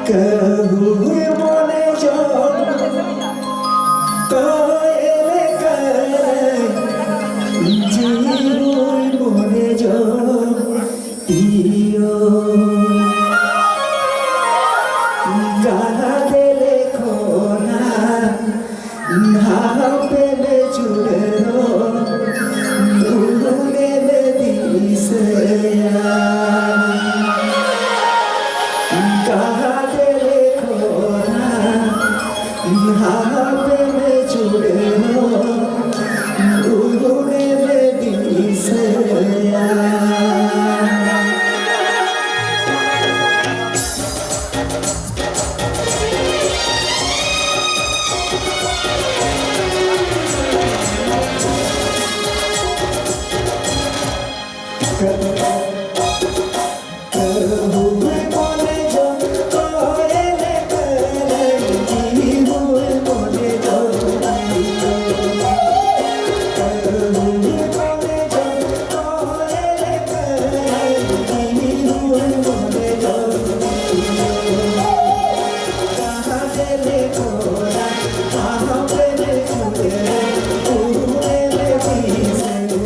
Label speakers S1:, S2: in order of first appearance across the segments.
S1: कहुए मने जन कएले करे जीवुए मने जन पियो गाना देले खोना ना पेले जुड़ेरो नूने ले दिसया गाना देले खोना ना पेले जुड़ेरो नूने ले दिसया कहुए मने जन कएले करे जीवुए मने जन कहुए मने जन कएले करे जीवुए मने जन कहाँ देले खोरा कहाँ पेले जुड़े उड़े ले दिसया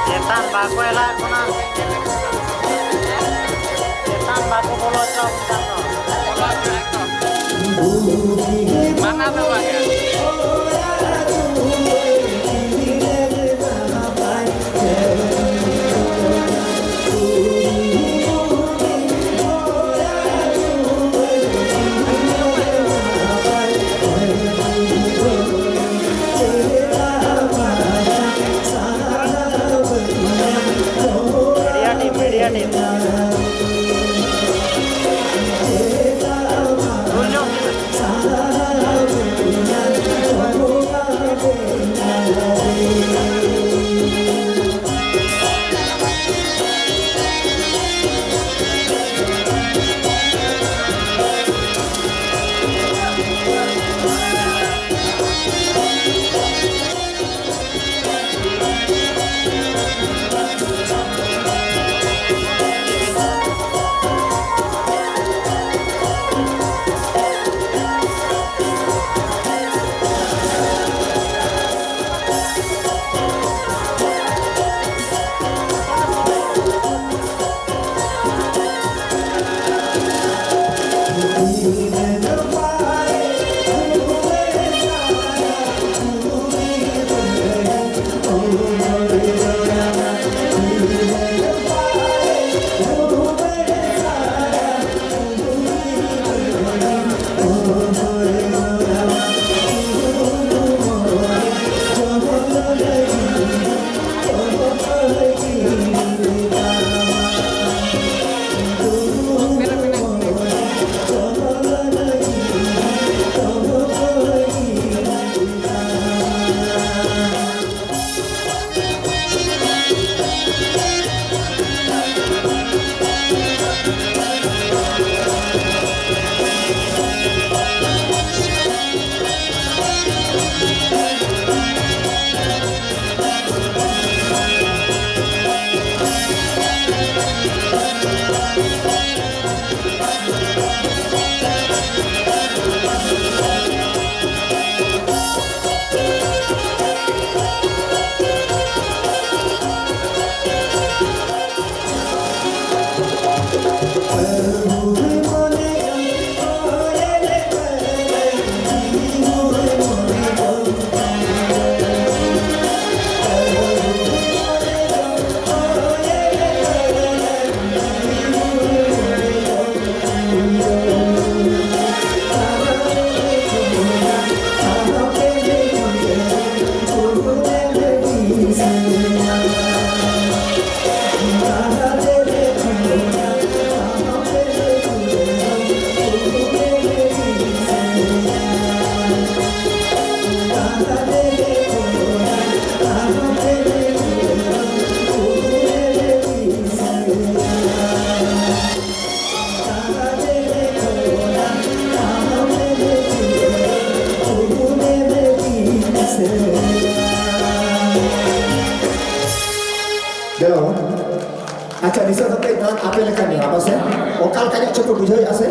S2: Setan baku elak kuna. Setan baku bolo cok jatuh. Mana bapak ya? Media team. Tunjuk.
S1: Yo, acha bisa sampai dengan apa lekan ya, apa sih? Okal kayaknya cukup bisa ya sih.